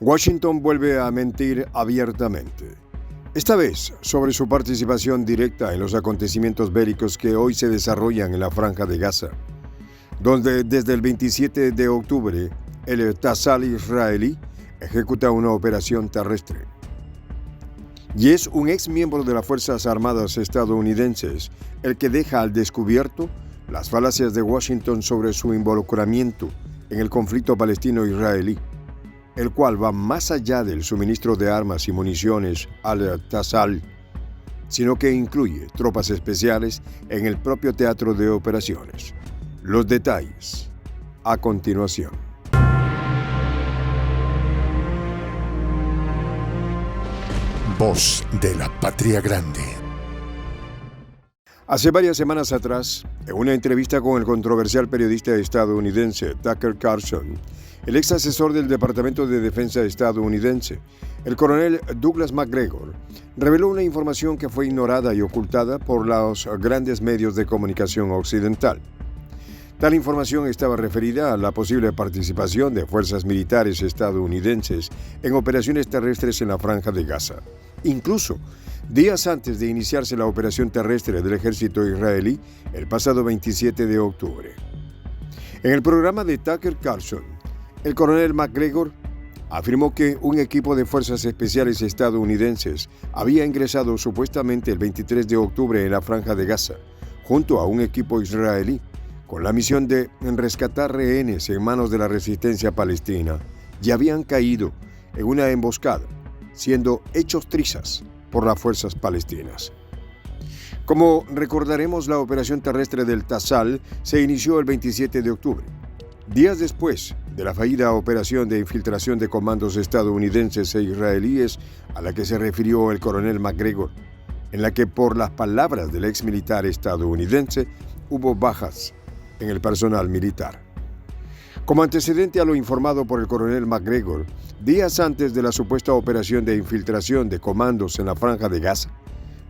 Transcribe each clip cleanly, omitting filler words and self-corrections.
Washington vuelve a mentir abiertamente, esta vez sobre su participación directa en los acontecimientos bélicos que hoy se desarrollan en la Franja de Gaza, donde desde el 27 de octubre el Tzal israelí ejecuta una operación terrestre. Y es un ex miembro de las Fuerzas Armadas estadounidenses el que deja al descubierto las falacias de Washington sobre su involucramiento en el conflicto palestino-israelí, el cual va más allá del suministro de armas y municiones al Tzal, sino que incluye tropas especiales en el propio teatro de operaciones. Los detalles a continuación. Voz de la Patria Grande. Hace varias semanas atrás, en una entrevista con el controversial periodista estadounidense Tucker Carlson, el ex asesor del Departamento de Defensa estadounidense, el coronel Douglas Macgregor, reveló una información que fue ignorada y ocultada por los grandes medios de comunicación occidental. Tal información estaba referida a la posible participación de fuerzas militares estadounidenses en operaciones terrestres en la Franja de Gaza, incluso días antes de iniciarse la operación terrestre del ejército israelí el pasado 27 de octubre. En el programa de Tucker Carlson, el coronel Macgregor afirmó que un equipo de fuerzas especiales estadounidenses había ingresado supuestamente el 23 de octubre en la Franja de Gaza, junto a un equipo israelí, con la misión de rescatar rehenes en manos de la resistencia palestina, y habían caído en una emboscada, siendo hechos trizas por las fuerzas palestinas. Como recordaremos, la operación terrestre del Tzal se inició el 27 de octubre, días después de la fallida operación de infiltración de comandos estadounidenses e israelíes a la que se refirió el coronel Macgregor, en la que, por las palabras del ex militar estadounidense, hubo bajas en el personal militar. Como antecedente a lo informado por el coronel Macgregor, días antes de la supuesta operación de infiltración de comandos en la Franja de Gaza,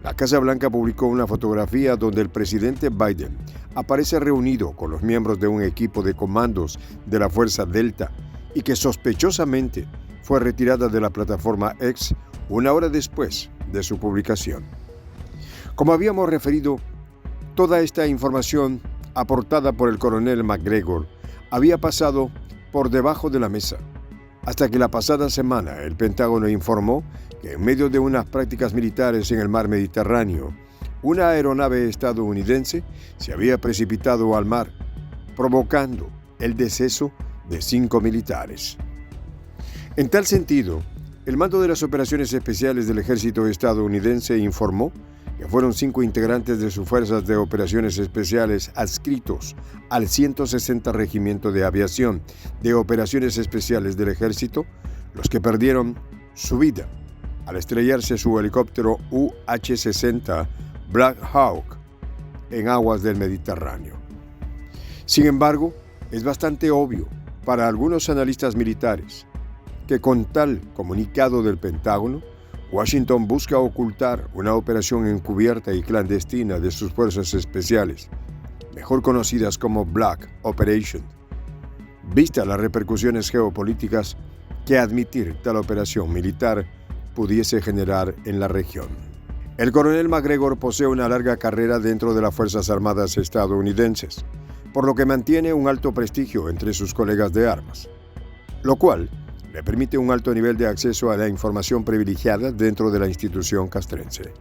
la Casa Blanca publicó una fotografía donde el presidente Biden aparece reunido con los miembros de un equipo de comandos de la Fuerza Delta y que sospechosamente fue retirada de la plataforma X una hora después de su publicación. Como habíamos referido, toda esta información aportada por el coronel Macgregor había pasado por debajo de la mesa, hasta que la pasada semana el Pentágono informó que en medio de unas prácticas militares en el mar Mediterráneo, una aeronave estadounidense se había precipitado al mar, provocando el deceso de 5 militares. En tal sentido, el mando de las operaciones especiales del ejército estadounidense informó que fueron 5 integrantes de sus fuerzas de operaciones especiales adscritos al 160 Regimiento de Aviación de Operaciones Especiales del Ejército los que perdieron su vida al estrellarse su helicóptero UH-60 Black Hawk en aguas del Mediterráneo. Sin embargo, es bastante obvio para algunos analistas militares que con tal comunicado del Pentágono, Washington busca ocultar una operación encubierta y clandestina de sus fuerzas especiales, mejor conocidas como Black Operation, vistas las repercusiones geopolíticas que admitir tal operación militar pudiese generar en la región. El coronel Macgregor posee una larga carrera dentro de las Fuerzas Armadas estadounidenses, por lo que mantiene un alto prestigio entre sus colegas de armas, lo cual le permite un alto nivel de acceso a la información privilegiada dentro de la institución castrense.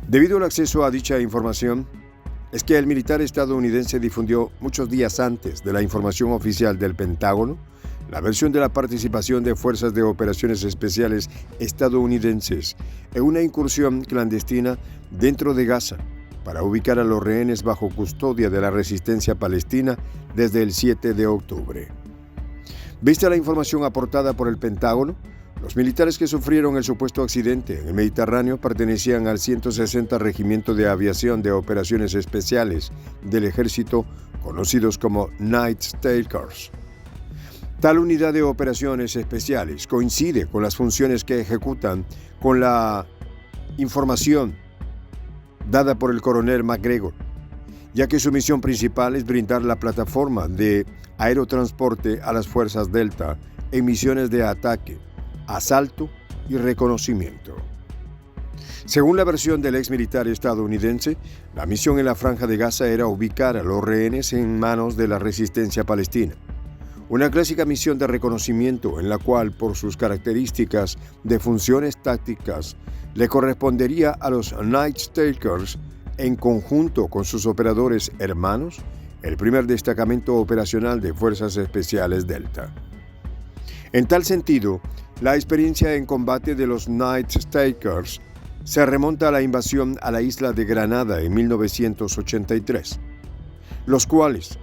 Debido al acceso a dicha información, es que el militar estadounidense difundió muchos días antes de la información oficial del Pentágono la versión de la participación de fuerzas de operaciones especiales estadounidenses en una incursión clandestina dentro de Gaza para ubicar a los rehenes bajo custodia de la resistencia palestina desde el 7 de octubre. Vista la información aportada por el Pentágono, los militares que sufrieron el supuesto accidente en el Mediterráneo pertenecían al 160 Regimiento de Aviación de Operaciones Especiales del Ejército, conocidos como Night Stalkers. Tal unidad de operaciones especiales coincide con las funciones que ejecutan con la información dada por el coronel Macgregor, ya que su misión principal es brindar la plataforma de aerotransporte a las fuerzas Delta en misiones de ataque, asalto y reconocimiento. Según la versión del ex militar estadounidense, la misión en la Franja de Gaza era ubicar a los rehenes en manos de la resistencia palestina. Una clásica misión de reconocimiento en la cual, por sus características de funciones tácticas, le correspondería a los Night Stalkers, en conjunto con sus operadores hermanos, el primer destacamento operacional de Fuerzas Especiales Delta. En tal sentido, la experiencia en combate de los Night Stalkers se remonta a la invasión a la isla de Granada en 1983, los cuales,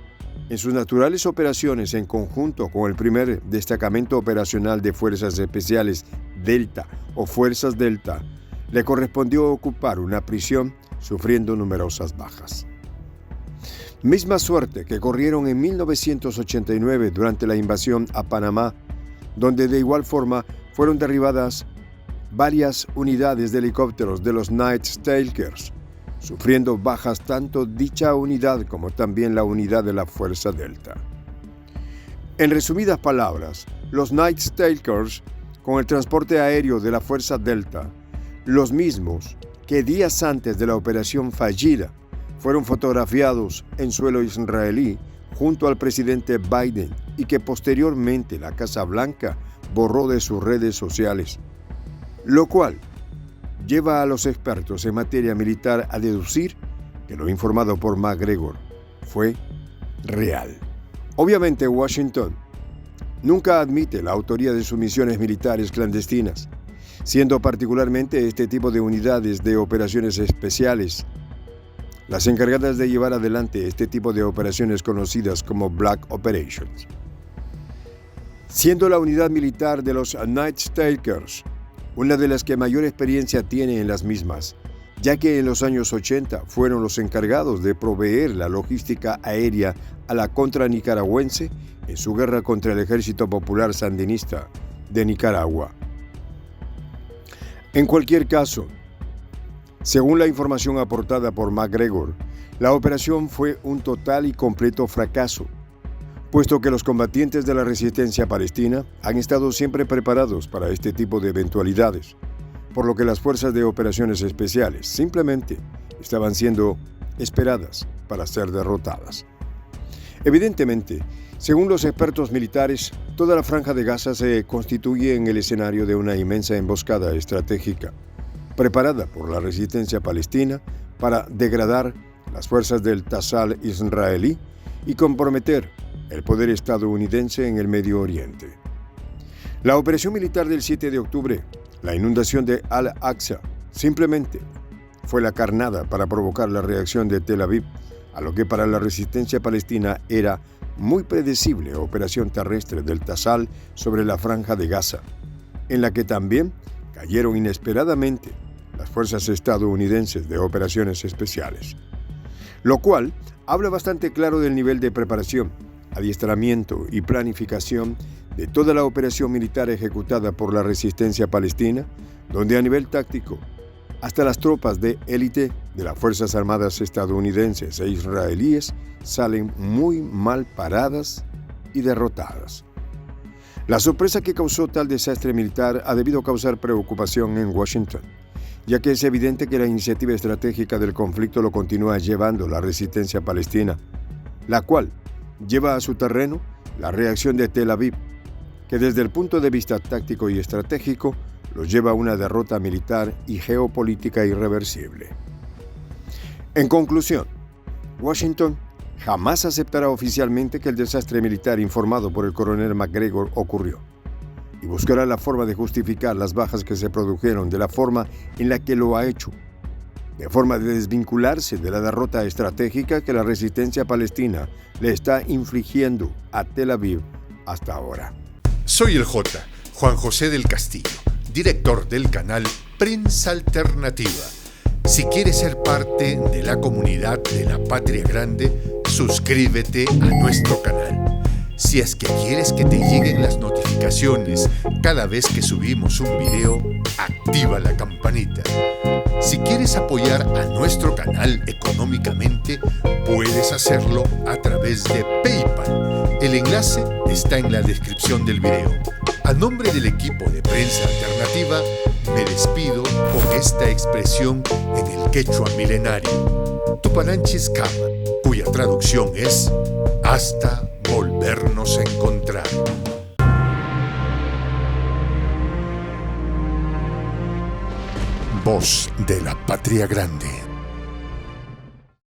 en sus naturales operaciones en conjunto con el primer destacamento operacional de Fuerzas Especiales Delta o Fuerzas Delta, le correspondió ocupar una prisión sufriendo numerosas bajas. Misma suerte que corrieron en 1989 durante la invasión a Panamá, donde de igual forma fueron derribadas varias unidades de helicópteros de los Night Stalkers, sufriendo bajas tanto dicha unidad como también la unidad de la Fuerza Delta. En resumidas palabras, los Night Stalkers, con el transporte aéreo de la Fuerza Delta, los mismos que días antes de la operación fallida fueron fotografiados en suelo israelí junto al presidente Biden y que posteriormente la Casa Blanca borró de sus redes sociales, lo cual lleva a los expertos en materia militar a deducir que lo informado por McGregor fue real. Obviamente Washington nunca admite la autoría de sus misiones militares clandestinas, siendo particularmente este tipo de unidades de operaciones especiales las encargadas de llevar adelante este tipo de operaciones conocidas como Black Operations. Siendo la unidad militar de los Night Stalkers una de las que mayor experiencia tiene en las mismas, ya que en los años 80 fueron los encargados de proveer la logística aérea a la contra nicaragüense en su guerra contra el Ejército Popular Sandinista de Nicaragua. En cualquier caso, según la información aportada por McGregor, la operación fue un total y completo fracaso, puesto que los combatientes de la resistencia palestina han estado siempre preparados para este tipo de eventualidades, por lo que las fuerzas de operaciones especiales simplemente estaban siendo esperadas para ser derrotadas. Evidentemente, según los expertos militares, toda la Franja de Gaza se constituye en el escenario de una inmensa emboscada estratégica, preparada por la resistencia palestina para degradar las fuerzas del Tasal israelí y comprometer el poder estadounidense en el Medio Oriente. La operación militar del 7 de octubre, la inundación de Al-Aqsa, simplemente fue la carnada para provocar la reacción de Tel Aviv a lo que para la resistencia palestina era muy predecible operación terrestre del Tasal sobre la Franja de Gaza, en la que también cayeron inesperadamente las fuerzas estadounidenses de operaciones especiales, lo cual habla bastante claro del nivel de preparación, adiestramiento y planificación de toda la operación militar ejecutada por la resistencia palestina, donde a nivel táctico, hasta las tropas de élite de las Fuerzas Armadas estadounidenses e israelíes salen muy mal paradas y derrotadas. La sorpresa que causó tal desastre militar ha debido causar preocupación en Washington, ya que es evidente que la iniciativa estratégica del conflicto lo continúa llevando la resistencia palestina, la cual lleva a su terreno la reacción de Tel Aviv, que desde el punto de vista táctico y estratégico los lleva a una derrota militar y geopolítica irreversible. En conclusión, Washington jamás aceptará oficialmente que el desastre militar informado por el coronel McGregor ocurrió y buscará la forma de justificar las bajas que se produjeron de la forma en la que lo ha hecho, de forma de desvincularse de la derrota estratégica que la resistencia palestina le está infligiendo a Tel Aviv hasta ahora. Soy el Juan José del Castillo, director del canal Prensa Alternativa. Si quieres ser parte de la comunidad de la Patria Grande, suscríbete a nuestro canal. Si es que quieres que te lleguen las notificaciones cada vez que subimos un video, activa la campanita. Si quieres apoyar a nuestro canal económicamente, puedes hacerlo a través de PayPal. El enlace está en la descripción del video. A nombre del equipo de Prensa Alternativa, me despido con esta expresión en el quechua milenario, Tupananchis Kama, cuya traducción es hasta volvernos a encontrar. Voz de la Patria Grande.